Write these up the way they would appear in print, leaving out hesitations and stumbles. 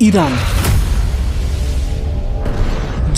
Iran,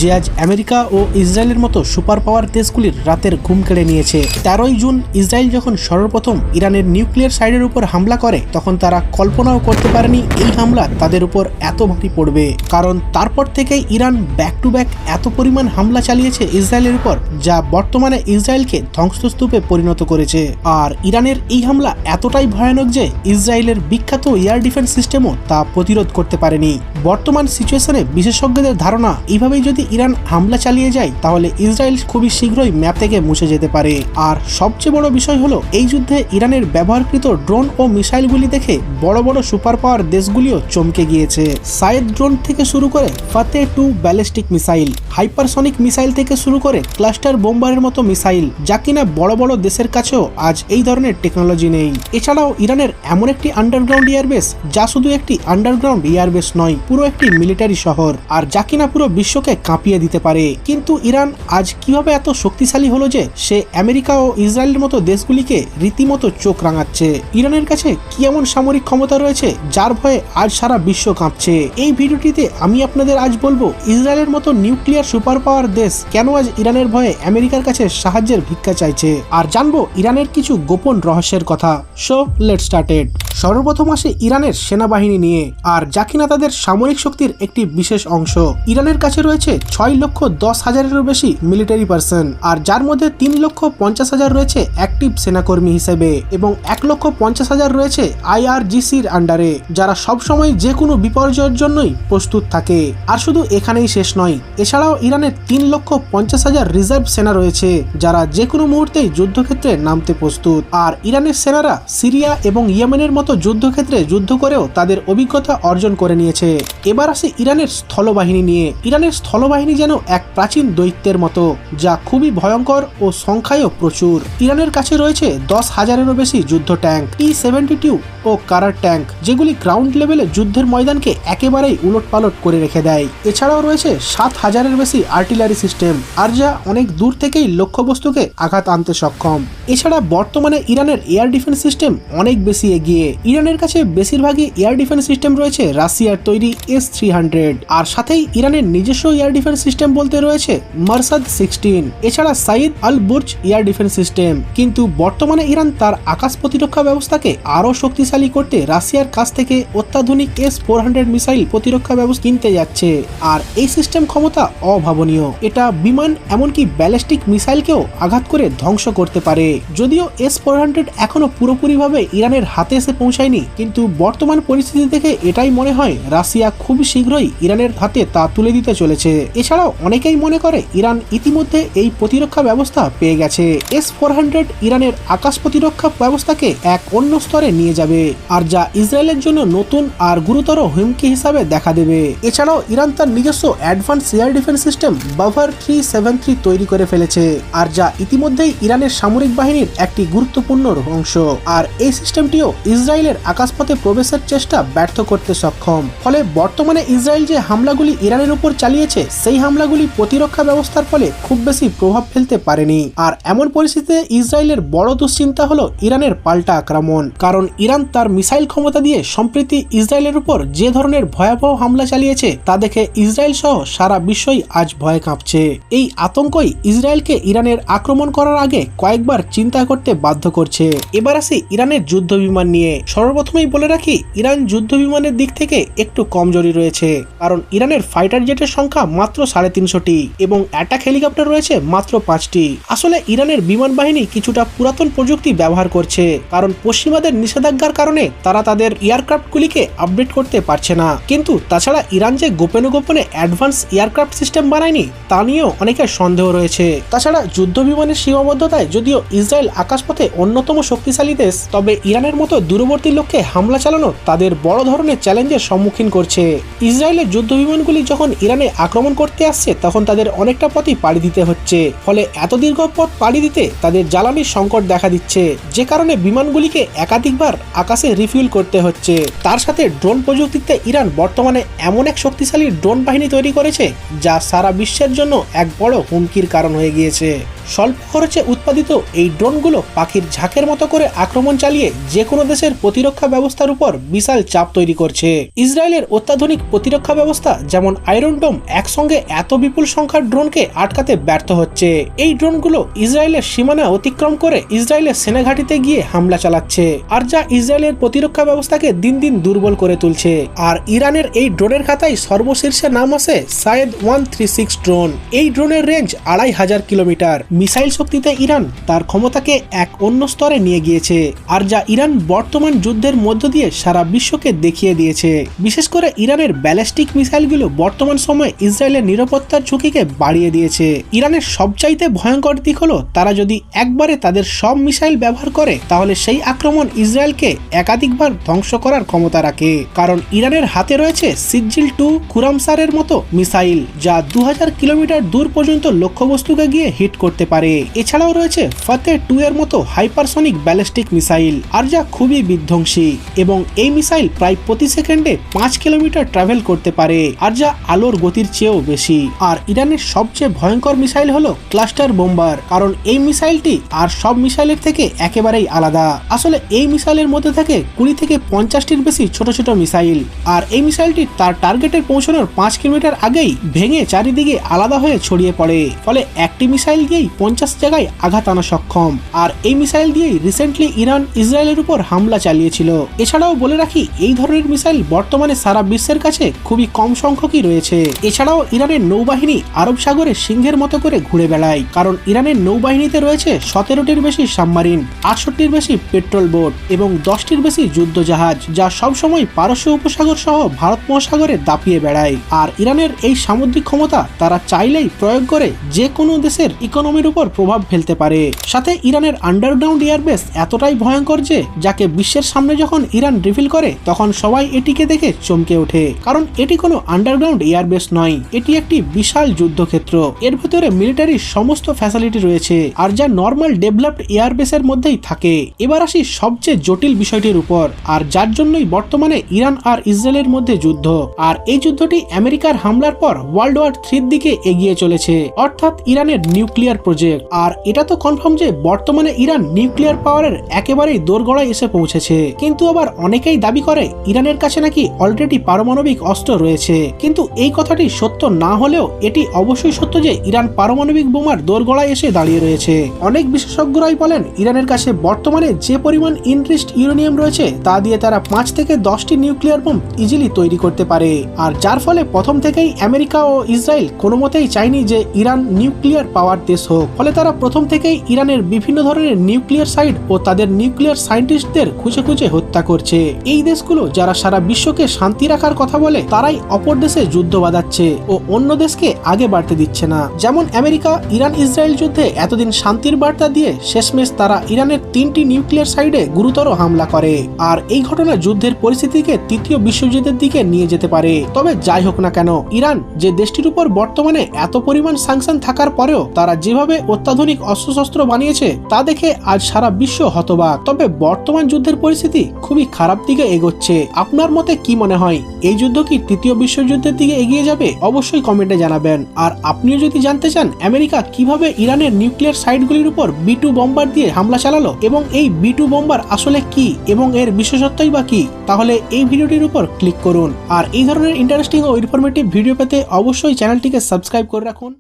যে আজ America ও ইসরায়েলের মতো সুপার পাওয়ার দেশগুলির রাতের ঘুম কেড়ে নিয়েছে। 13ই জুন ইসরায়েল যখন সর্বপ্রথম ইরানের নিউক্লিয়ার সাইটের উপর হামলা করে, তখন তারা কল্পনাও করতে পারেনি এই হামলা তাদের উপর এত ভারী পড়বে। কারণ তারপর থেকেই ইরান ব্যাক টু ব্যাক এত পরিমাণ হামলা চালিয়েছে ইসরায়েলের উপর, যা বর্তমানে ইসরায়েলকে ধ্বংসস্তূপে পরিণত করেছে। আর ইরানের এই হামলা এতটাই ভয়ানক যে ইসরায়েলের বিখ্যাত এয়ার ডিফেন্স সিস্টেমও তা প্রতিরোধ করতে পারেনি। বর্তমান সিচুয়েশনে বিশেষজ্ঞদের ধারণা, এইভাবেই যদি ইরান হামলা চালিয়ে যায় তাহলে ইসরায়েল খুবই শীঘ্রই ম্যাপ থেকে মুছে যেতে পারে। আর সবচেয়ে বড় বিষয় হলো, এই যুদ্ধে ইরানের ব্যবহারকৃত ড্রোন ও মিসাইলগুলি দেখে বড় বড় সুপার পাওয়ার দেশগুলিও চমকে গিয়েছে। সায়েদ ড্রোন থেকে শুরু করে ফাতে 2 ব্যালিস্টিক মিসাইল, হাইপারসনিক মিসাইল থেকে শুরু করে ক্লাস্টার বোম্বারের মতো মিসাইল, যা কিনা বড় বড় দেশের কাছেও আজ এই ধরনের টেকনোলজি নেই। এছাড়াও ইরানের এমন একটি আন্ডারগ্রাউন্ড এয়ারবেস, যা শুধু একটি আন্ডারগ্রাউন্ড এয়ারবেস নয়, পুরো একটি মিলিটারি শহর, আর যা কিনা পুরো বিশ্বকে কাঁপিয়ে দিতে পারে। কিন্তু ইরান আজ কিভাবে এত শক্তিশালী হলো যে সে আমেরিকা ও ইসরায়েলের মতো দেশগুলিকে রীতিমতো চোখ রাঙাচ্ছে? ইরানের কাছে কি এমন সামরিক ক্ষমতা রয়েছে যার ভয়ে আজ সারা বিশ্ব কাঁপছে? এই ভিডিওটিতে আমি আপনাদের আজ বলবো, ইসরায়েলের মতো নিউক্লিয়ার সুপার পাওয়ার দেশ কেন আজ ইরানের ভয়ে আমেরিকার কাছে সাহায্যের ভিক্ষা চাইছে, আর জানবো ইরানের কিছু গোপন রহস্যের কথা। So let's started. সর্বপ্রথম আসে ইরানের সেনাবাহিনী নিয়ে, আর যা কিনা তাদের সামরিক শক্তির একটি বিশেষ অংশ। ইরানের কাছে রয়েছে 6,10,000-এরও বেশি মিলিটারি পার্সন, আর যার মধ্যে 3,50,000 রয়েছে অ্যাক্টিভ সেনাকর্মী হিসেবে, এবং 1,50,000 রয়েছে IRGCর আন্ডারে, যারা সবসময় যে কোনো বিপর্যয়ের জন্যই প্রস্তুত থাকে। আর শুধু এখানেই শেষ নয়, এছাড়াও ইরানের 3,50,000 রিজার্ভ সেনা রয়েছে, যারা যে কোনো মুহূর্তেই যুদ্ধক্ষেত্রে নামতে প্রস্তুত। আর ইরানের সেনারা সিরিয়া এবং ইয়েমেনের মতো যুদ্ধক্ষেত্রে যুদ্ধ করেও তাদের অভিজ্ঞতা অর্জন করে নিয়েছে। এবার আসি ইরানের স্থলবাহিনী নিয়ে। ইরানের স্থলবাহিনী যেন এক প্রাচীন দৈত্যের মতো, যা খুবই ভয়ঙ্কর ও সংখ্যায়ও প্রচুর। ইরানের কাছে রয়েছে 10,000-এরও বেশি যুদ্ধ ট্যাঙ্ক, T-72 ও কারার ট্যাঙ্ক, যেগুলি গ্রাউন্ড লেভেলে যুদ্ধের ময়দানকে একেবারেই উলটপালট করে রেখে দেয়। এছাড়াও রয়েছে 7,000-এর বেশি আর্টিলারি সিস্টেম, আর যা অনেক দূর থেকেই লক্ষ্যবস্তুকে আঘাত আনতে সক্ষম। এছাড়া বর্তমানে ইরানের এয়ার ডিফেন্স সিস্টেম অনেক বেশি এগিয়ে। ইরানের কাছে বেশিরভাগই এয়ার ডিফেন্স সিস্টেম রয়েছে রাশিয়ার তৈরি S-300, আর সাথেই ইরানের নিজস্ব এয়ার ডিফেন্স সিস্টেম বলতে রয়েছে মারসাদ 16, এছাড়া সাইদ আল বুর্জ এয়ার ডিফেন্স সিস্টেম। কিন্তু বর্তমানে ইরান তার আকাশ প্রতিরক্ষা ব্যবস্থাকে আরও শক্তিশালী করতে রাশিয়ার কাছ থেকে অত্যাধুনিক S-400 মিসাইল প্রতিরক্ষা ব্যবস্থা কিনতে যাচ্ছে। আর এই সিস্টেম ক্ষমতা অভাবনীয়। এটা বিমান এমনকি ব্যালিস্টিক মিসাইলকেও আঘাত করে ধ্বংস করতে পারে। যদিও S-400 এখনো পুরোপুরিভাবে ইরানের হাতে এসে পৌঁছায়নি, কিন্তু বর্তমান পরিস্থিতি দেখে এটাই মনে হয় রাশিয়া খুব শীঘ্রই ইরানের হাতে তা তুলে দিতে চলেছে। এছাড়াও অনেকেই মনে করে ইরান ইতিমধ্যে এই প্রতিরক্ষা ব্যবস্থা পেয়ে গেছে। S-400 ইরানের আকাশ প্রতিরক্ষা ব্যবস্থাকে এক অন্য স্তরে নিয়ে যাবে, আর যা ইসরায়েলের জন্য নতুন আর গুরুতর হুমকি হিসাবে দেখা দেবে। এছাড়াও ইরান তার নিজস্ব অ্যাডভান্স এয়ার ডিফেন্স সিস্টেম বাভার 373 তৈরি করে ফেলেছে, আর যা ইতিমধ্যেই ইরানের সামরিক বাহিনীর একটি গুরুত্বপূর্ণ অংশ। আর এই সিস্টেমটিও ইসরায়েলের আকাশপথে প্রবেশের চেষ্টা ব্যর্থ করতে সক্ষম। ফলে বর্তমানে ইসরায়েল যে হামলাগুলি ইরানের উপর চালিয়েছে, সেই হামলাগুলি প্রতিরক্ষা ব্যবস্থার ফলে খুব বেশি প্রভাব ফেলতে পারেনি। আর এমন পরিস্থিতিতে ইসরায়েলের বড় দুশ্চিন্তা হলো ইরানের পাল্টা আক্রমণ, কারণ ইরান তার মিসাইল ক্ষমতা দিয়ে সম্প্রতি ইসরায়েলের উপর যে ধরনের ভয়াবহ হামলা চালিয়েছে, তা দেখে ইসরায়েল সহ সারা বিশ্বই আজ ভয়ে কাঁপছে। এই আতঙ্কই ইসরায়েলকে ইরানের আক্রমণ করার আগে কয়েকবার চিন্তা করতে বাধ্য করছে। এবার আসি ইরানের যুদ্ধ বিমান নিয়ে। সর্বপ্রথমেই বলে রাখি, ইরান যুদ্ধ বিমানের দিক থেকে একটু কমজোরি রয়েছে, কারণ ইরানের ফাইটার জেটের সংখ্যা মাত্র 350টি এবং অ্যাটাক হেলিকপ্টার রয়েছে মাত্র 5টি। আসলে ইরানের বিমান বাহিনী কিছুটা পুরাতন প্রযুক্তি ব্যবহার করছে, কারণ পশ্চিমাদের নিষেধাজ্ঞার কারণে তারা তাদের এয়ারক্রাফটগুলিকে আপডেট করতে পারছে না। কিন্তু তাছাড়া ইরান যে গোপনে গোপনে অ্যাডভান্স এয়ারক্রাফট সিস্টেম বানায়নি, তা নিয়েও অনেকের সন্দেহ রয়েছে। তাছাড়া যুদ্ধ বিমানের সীমাবদ্ধতায় যদিও ইসরায়েল আকাশপথে অন্যতম শক্তিশালী দেশ, তবে ইরানের মতো দূরবর্তী লক্ষ্যে হামলা চালানো তাদের বড় ধরনের চ্যালেঞ্জের সম্মুখীন করছে। ইসরায়েলের যুদ্ধ বিমানগুলি যখন ইরানে আক্রমণ করতে আসছে, তখন তাদের অনেকটা পথই পাড়ি দিতে হচ্ছে। ফলে এত দীর্ঘ পথ পাড়ি দিতে তাদের জ্বালানির সংকট দেখা দিচ্ছে, যে কারণে বিমানগুলিকে একাধিকবার আকাশে রিফিউল করতে হচ্ছে। তার সাথে ড্রোন প্রযুক্তিতে ইরান বর্তমানে এমন এক শক্তিশালী ড্রোন বাহিনী তৈরি করেছে, যা সারা বিশ্বের জন্য এক বড় হুমকির কারণ হয়ে গিয়েছে। স্বল্প খরচে উৎপাদিত এই ড্রোনগুলো পাখির ঝাঁকের মতো করে আক্রমণ চালিয়ে যে কোনো দেশের প্রতিরক্ষা ব্যবস্থার উপর বিশাল চাপ তৈরি করছে। ইসরায়েলের অত্যাধুনিক প্রতিরক্ষা ব্যবস্থা যেমন আয়রন ডোম একসঙ্গে এত বিপুল সংখ্যার ড্রোনকে আটকাতে ব্যর্থ হচ্ছে। এই ড্রোনগুলো ইসরায়েলের সীমানা অতিক্রম করে ইসরায়েলের সেনাঘাঁটিতে গিয়ে হামলা চালাচ্ছে, আর যা ইসরায়েলের প্রতিরক্ষা ব্যবস্থাকে দিন দিন দুর্বল করে তুলছে। আর ইরানের এই ড্রোনের খাতায় সর্বশীর্ষে নাম আছে সায়েদ 136 ড্রোন। এই ড্রোনের রেঞ্জ 2500 কিলোমিটার। মিসাইল শক্তিতে ইরান তার ক্ষমতাকে এক অন্য স্তরে নিয়ে গিয়েছে, আর যা ইরান বর্তমান যুদ্ধের মধ্য দিয়ে সারা বিশ্বকে দেখিয়ে দিয়েছে। বিশেষ করে ইরানের ব্যালিস্টিক মিসাইলগুলো বর্তমান সময়ে ইসরায়েলের নিরাপত্তার ঝুঁকিকে বাড়িয়ে দিয়েছে। ইরানের সবচাইতে ভয়ঙ্কর দিক হলো তারা যদি একবারে তাদের সব মিসাইল ব্যবহার করে তাহলে সেই আক্রমণ ইসরায়েলকে একাধিকবার ধ্বংস করার ক্ষমতা রাখে। কারণ ইরানের হাতে রয়েছে সিজিল 2 খুরামসারের মতো মিসাইল, যা 2000 কিলোমিটার দূর পর্যন্ত লক্ষ্যবস্তুকে গিয়ে হিট করতে পারে। এছাড়াও রয়েছে ফাতে 2 এর মতো হাইপারসনিক ব্যালিস্টিক মিসাইল, আর যা খুবই বিধ্বংসী, এবং এই মিসাইল প্রায় প্রতি সেকেন্ডে 5 কিলোমিটার ট্রাভেল করতে পারে, আর যা আলোর গতির চেয়েও বেশি। আর ইরানের সবচেয়ে ভয়ঙ্কর মিসাইল হলো ক্লাস্টার বোম্বার, কারণ এই মিসাইলটি আর সব মিসাইলের থেকে একেবারেই আলাদা। আসলে এই মিসাইলের মধ্যে থাকে 20 থেকে 50টির বেশি ছোট ছোট মিসাইল, আর এই মিসাইলটি তার টার্গেটে পৌঁছানোর 5 কিলোমিটার আগেই ভেঙে চারিদিকে আলাদা হয়ে ছড়িয়ে পড়ে। ফলে একটি মিসাইল দিয়েই 50 জায়গায় আঘাত আনা সক্ষম। আর এই মিসাইল দিয়েই রিসেন্টলি ইরান ইসরায়েলের উপর হামলা চালিয়েছিল। এছাড়াও বলে রাখি, এই ধরনের মিসাইল বর্তমানে সারা বিশ্বের কাছে খুবই কম সংখ্যকই রয়েছে। এছাড়াও ইরানের নৌবাহিনী আরব সাগরে সিংহের মতো করে ঘুরে বেড়ায়, কারণ ইরানের নৌবাহিনীতে রয়েছে 17টির বেশি সাবমারিন, 68টির বেশি পেট্রোল বোট এবং 10টির বেশি যুদ্ধ জাহাজ, যা সবসময় পারস্য উপসাগর সহ ভারত মহাসাগরে দাপিয়ে বেড়ায়। আর ইরানের এই সামুদ্রিক ক্ষমতা তারা চাইলেই প্রয়োগ করে যে কোনো দেশের ইকোনমির উপর প্রভাব ফেলতে পারে। সাথে ইরানের আন্ডারগ্রাউন্ড এয়ারবেস এতটাই ভয়ঙ্কর যে যাকে বিশ্বের সামনে যখন ইরান রিভিল করে তখন সবাই এটিকে দেখে চমকে ওঠে, কারণ এটি কোনো আন্ডারগ্রাউন্ড এয়ারবেস নয়, এটি একটি বিশাল যুদ্ধক্ষেত্র। এর ভেতরে মিলিটারির সমস্ত ফ্যাসিলিটি রয়েছে, আর যা নর্মাল ডেভেলপড এয়ারবেসের মধ্যেই থাকে। এবার আসি সবচেয়ে জটিল বিষয়টির উপর, আর যার জন্যই বর্তমানে ইরান আর ইসরায়েলের মধ্যে যুদ্ধ। আর এই যুদ্ধটি আমেরিকার হামলার পর ওয়ার্ল্ড ওয়ার 3 দিকে এগিয়ে চলেছে, অর্থাৎ ইরানের নিউক্লিয়ার প্রজেক্ট। আর এটা তো কনফার্ম যে বর্তমানে ইরান নিউক্লিয়ার পাওয়ারের একেবারেই দোরগোড়ায় এসে পৌঁছেছে। কিন্তু আবার অনেকেই দাবি করে ইরানের কাছে নাকি অলরেডি পারমাণবিক অস্ত্র রয়েছে। কিন্তু এই কথাটি সত্য না হলেও এটি অবশ্যই সত্য যে ইরান পারমাণবিক বোমার দোরগোড়ায় এসে দাঁড়িয়ে রয়েছে। অনেক বিশেষজ্ঞরাই বলেন ইরানের কাছে বর্তমানে যে পরিমাণ ইনরিচড ইউরেনিয়াম রয়েছে তা দিয়ে তারা 5 থেকে 10টি নিউক্লিয়ার বোম ইজিলি তৈরি করতে পারে। আর যার ফলে প্রথম থেকেই আমেরিকা ও ইসরায়েল কোনো মতেই চায়নি যে ইরান নিউক্লিয়ার পাওয়ার দেশ হোক। ফলে তারা প্রথম থেকেই ইরানের বিভিন্ন ধরনের নিউক্লিয়ার সাইট ও তাদের নিউক্লিয়ার সায়েন্টিস্টদের খুঁজে খুঁজে হত্যা করছে। এই দেশগুলো যারা সারা বিশ্বকে শান্তি রাখার কথা বলে তারাই অপর দেশে যুদ্ধ বাঁধাচ্ছে ও অন্য দেশকে আগে বাড়তে দিচ্ছে না। যেমন আমেরিকা ইরান ইসরায়েল যুদ্ধে এতদিন শান্তির বার্তা দিয়ে শেষমেশ তারা ইরানের 3টি নিউক্লিয়ার সাইটে গুরুতর হামলা করে। আর এই ঘটনা যুদ্ধের পরিস্থিতিকে তৃতীয় বিশ্বযুদ্ধের দিকে নিয়ে যেতে পারে। তবে যাই হোক না কেন, ইরান যে দেশটির উপর বর্তমানে এত পরিমাণ স্যাংশন থাকার পরেও তারা যেভাবে অত্যাধুনিক অস্ত্রশস্ত্র বানিয়েছে তা দেখে আজ সারা বিশ্ব হতবাক। তবে বর্তমান যুদ্ধের পরিস্থিতি খুবই খারাপ দিকে এগোচ্ছে। আপনার মতে কি মনে হয়, এই যুদ্ধ কি তৃতীয় বিশ্বযুদ্ধের দিকে এগিয়ে যাবে? অবশ্যই কমেন্টে জানাবেন। আর আপনিও যদি জানতে চান আমেরিকা কিভাবে ইরানের নিউক্লিয়ার সাইটগুলির উপর B2 বোম্বার দিয়ে হামলা চালালো এবং এই B2 বোম্বার আসলে কি এবং এর বিশেষত্বই বা কি, তাহলে এই ভিডিওটির উপর ক্লিক করুন। আর এই ধরনের ইন্টারেস্টিং ও ইনফরমেটিভ ভিডিও পেতে অবশ্যই চ্যানেলটিকে সাবস্ক্রাইব করে রাখুন।